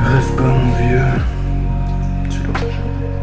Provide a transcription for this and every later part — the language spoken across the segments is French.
Rêve pas, mon vieux. Tu l'auras jamais.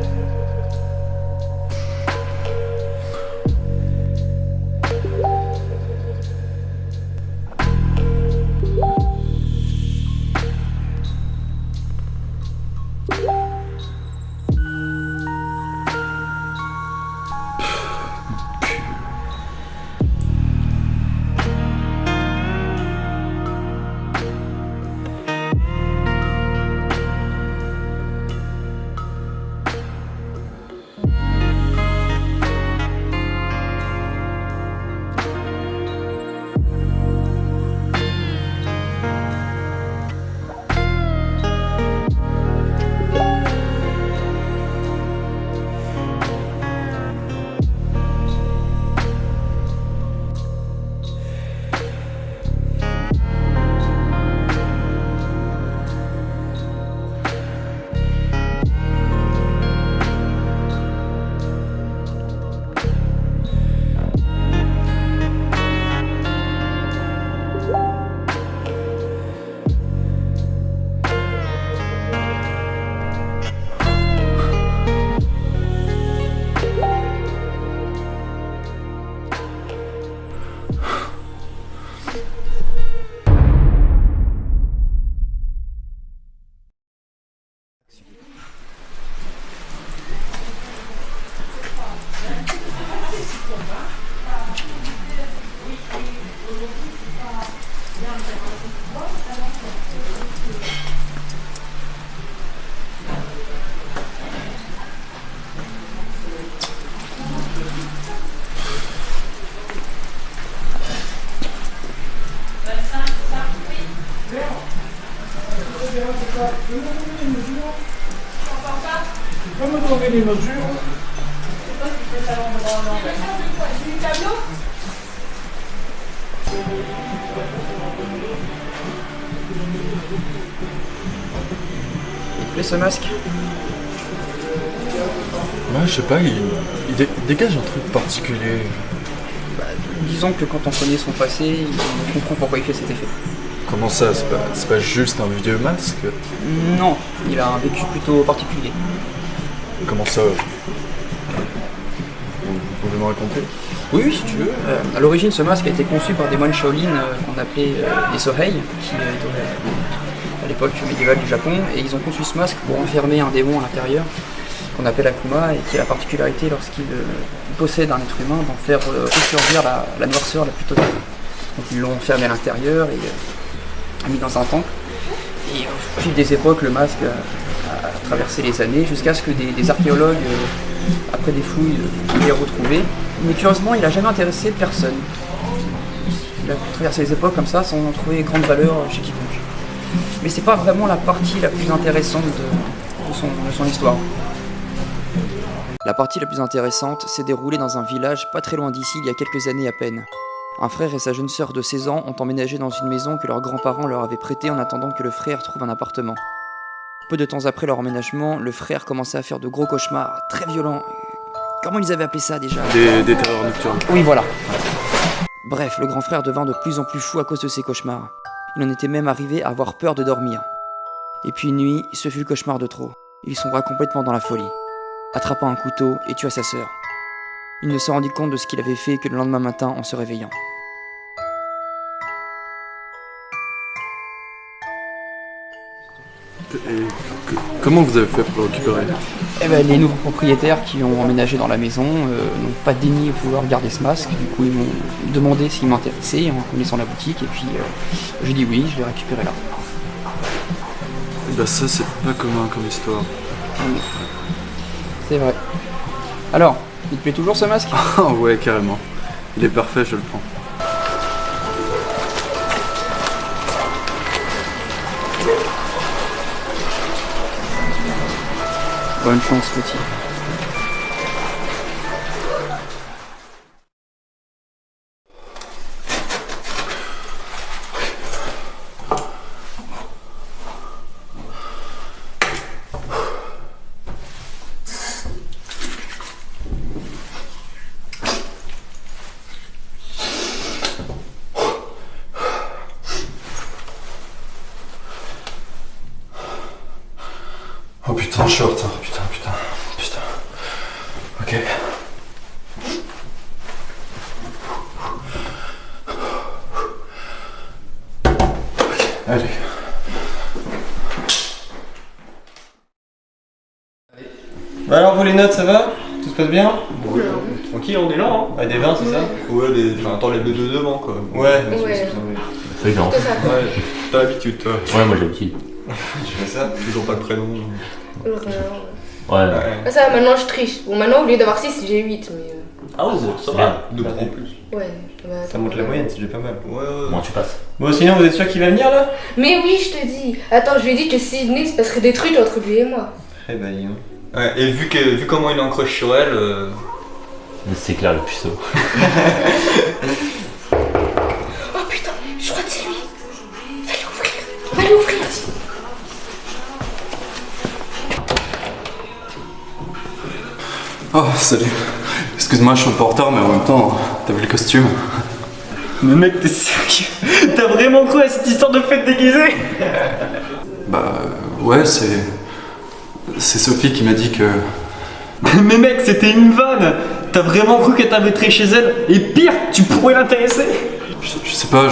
Comment trouver les mesures? Il te plaît ce masque? Ouais, je sais pas, il dégage un truc particulier. Disons que quand on connaît son passé, on comprend pourquoi il fait cet effet. Comment ça? C'est pas juste un vieux masque? Non, il a un vécu plutôt particulier. Comment ça? Vous pouvez me raconter? Oui, si tu veux. À l'origine, ce masque a été conçu par des moines Shaolin qu'on appelait des Sohei, qui étaient à l'époque médiévale du Japon, et ils ont conçu ce masque pour enfermer un démon à l'intérieur, qu'on appelle Akuma, et qui a la particularité, lorsqu'il possède un être humain, d'en faire ressurgir la noirceur la plus totale. Donc ils l'ont enfermé à l'intérieur et mis dans un temple. Et au fil des époques, le masque a traversé les années, jusqu'à ce que des archéologues, après des fouilles, l'aient retrouvé. Mais curieusement, il n'a jamais intéressé personne. Il a traversé les époques comme ça, sans trouver grande valeur chez quiconque. Mais c'est pas vraiment la partie la plus intéressante de son histoire. La partie la plus intéressante s'est déroulée dans un village pas très loin d'ici il y a quelques années à peine. Un frère et sa jeune sœur de 16 ans ont emménagé dans une maison que leurs grands-parents leur avaient prêtée en attendant que le frère trouve un appartement. Peu de temps après leur emménagement, le frère commençait à faire de gros cauchemars très violents Comment ils avaient appelé ça déjà? Des terreurs nocturnes. Oui, voilà. Bref, le grand frère devint de plus en plus fou à cause de ses cauchemars. Il en était même arrivé à avoir peur de dormir. Et puis une nuit, ce fut le cauchemar de trop. Il sombra complètement dans la folie, attrapa un couteau et tua sa sœur. Il ne se rendit compte de ce qu'il avait fait que le lendemain matin en se réveillant. Comment vous avez fait pour le récupérer? Eh ben, les nouveaux propriétaires qui ont emménagé dans la maison n'ont pas daigné vouloir garder ce masque. Du coup, ils m'ont demandé s'il m'intéressait en connaissant la boutique. Et puis, j'ai dit oui, je l'ai récupéré là. Bah ça, c'est pas commun comme histoire. C'est vrai. Alors, il te plaît toujours ce masque? Ah ouais, carrément. Il est parfait, je le prends. Bonne chance, petit. Oh putain, je suis en retard. Putain. Ok. Allez. Bah alors vous les notes, ça va? Tout se passe bien? Tranquille, on est là, hein? Ah, des 20, c'est ça? Ouais, enfin, attends, les deux de devant, quoi. Ouais, C'est genre. Ouais, t'as l'habitude, toi. Ouais, moi j'ai l'habitude. Tu fais ça? Toujours pas le prénom. Ouais. Ah, ça va, maintenant je triche. Bon, maintenant au lieu d'avoir 6, j'ai 8, mais. Ah ouais, ça va. Deux points en plus. Ouais, bah, Ça monte la moyenne, c'est déjà pas mal. Ouais. Bon, tu passes. Bon, sinon, vous êtes sûr qu'il va venir, là? Mais oui, je te dis. Attends, je lui ai dit que s'il venait, il se passerait des trucs entre lui et moi. Eh bah, dis donc. Ouais, et vu comment il encroche sur elle. C'est clair, le puceau. Oh putain, je crois que c'est lui. Va l'ouvrir. Oh, salut. Excuse-moi, je suis un peu en retard, mais en même temps, t'as vu le costume? Mais mec, t'es sérieux? T'as vraiment cru à cette histoire de fête déguisée? Bah, ouais, c'est Sophie qui m'a dit que... Mais mec, c'était une vanne! T'as vraiment cru qu'elle t'inviterait chez elle? Et pire, tu pourrais l'intéresser? Je sais pas,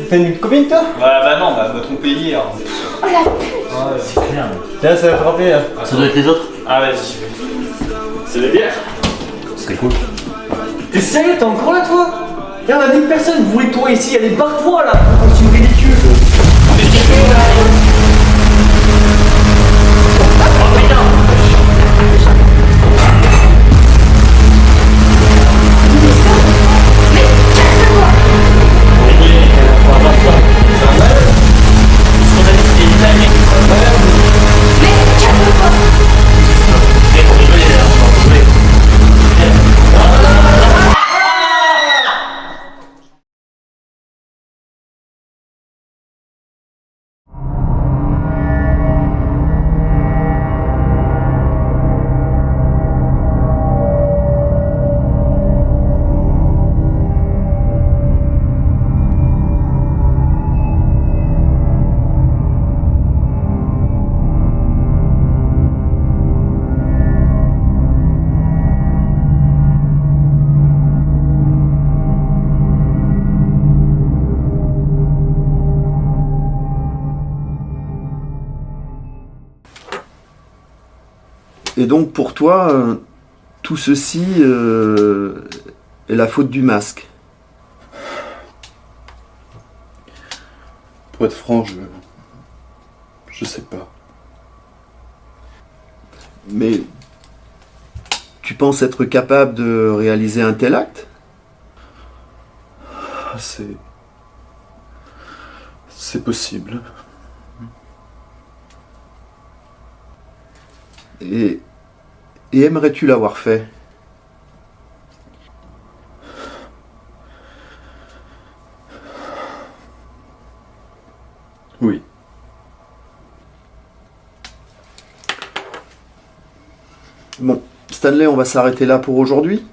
T'as une copine toi? Ouais, bah non, bah, elle m'a trompé hier. Oh la pute! C'est clair. Tiens, ça va frapper là. Ça doit être les autres. Ah, vas-y. C'est les bières? Ce serait cool. T'es sérieux? T'es encore là toi? Y'a on a 10 personnes, vous voulez toi ici, allez barre-toi là! C'est ridicule! Et donc pour toi, tout ceci est la faute du masque. Pour être franc, je sais pas. Mais tu penses être capable de réaliser un tel acte? C'est possible. Et aimerais-tu l'avoir fait? Oui. Bon, Stanley, on va s'arrêter là pour aujourd'hui.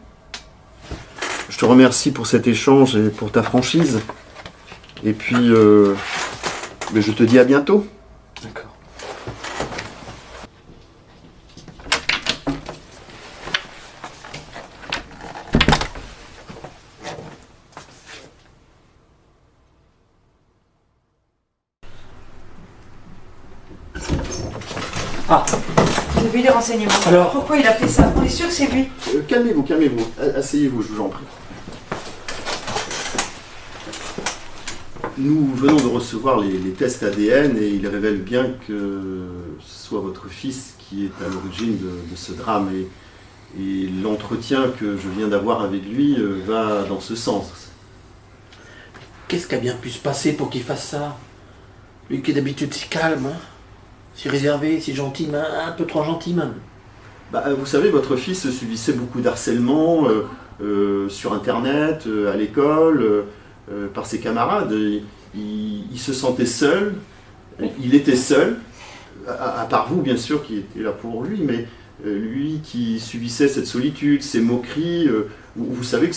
Je te remercie pour cet échange et pour ta franchise. Et puis, mais je te dis à bientôt. D'accord. J'ai vu les renseignements. Alors pourquoi il a fait ça? On est sûr que c'est lui. Calmez-vous, calmez-vous. Asseyez-vous, je vous en prie. Nous venons de recevoir les tests ADN et ils révèlent bien que ce soit votre fils qui est à l'origine de ce drame. Et l'entretien que je viens d'avoir avec lui va dans ce sens. Qu'est-ce qui a bien pu se passer pour qu'il fasse ça? Lui qui est d'habitude si calme, hein? Si réservé, si gentil, mais un peu trop gentil même. Bah, vous savez, votre fils subissait beaucoup d'harcèlement sur Internet, à l'école, par ses camarades. Il se sentait seul, il était seul, à part vous bien sûr qui était là pour lui, mais lui qui subissait cette solitude, ces moqueries, vous savez que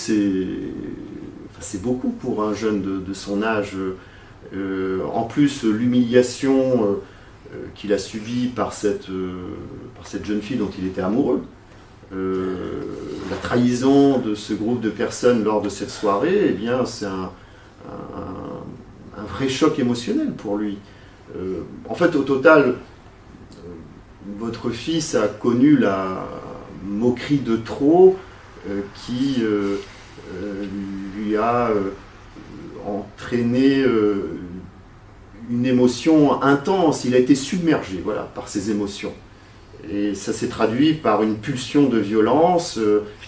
c'est beaucoup pour un jeune de son âge. En plus, l'humiliation qu'il a subie par cette jeune fille dont il était amoureux, la trahison de ce groupe de personnes lors de cette soirée, eh bien, c'est un vrai choc émotionnel pour lui. En fait, au total, votre fils a connu la moquerie de trop qui lui a entraîné une émotion intense. Il a été submergé, voilà, par ces émotions. Et ça s'est traduit par une pulsion de violence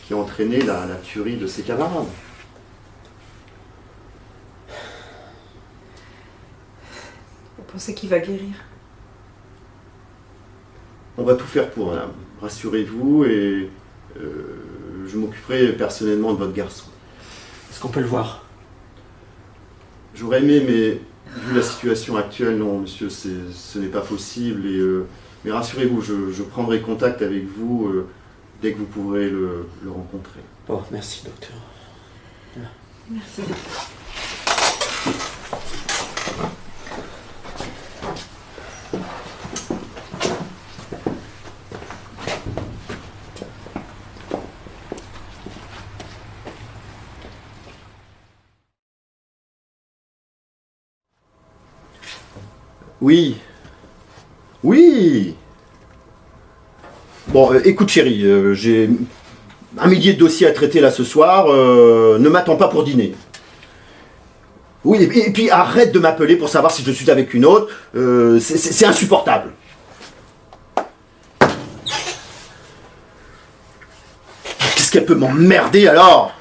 qui a entraîné la tuerie de ses camarades. Vous pensez qu'il va guérir? On va tout faire pour, madame. Rassurez-vous et je m'occuperai personnellement de votre garçon. Est-ce qu'on peut le voir? J'aurais aimé, mais vu la situation actuelle, non, monsieur, ce n'est pas possible. Mais rassurez-vous, je prendrai contact avec vous dès que vous pourrez le rencontrer. Bon, merci, docteur. Merci. Oui. Oui. Bon, écoute chérie, j'ai un millier de dossiers à traiter là ce soir, ne m'attends pas pour dîner. Oui, et puis arrête de m'appeler pour savoir si je suis avec une autre, c'est insupportable. Qu'est-ce qu'elle peut m'emmerder alors?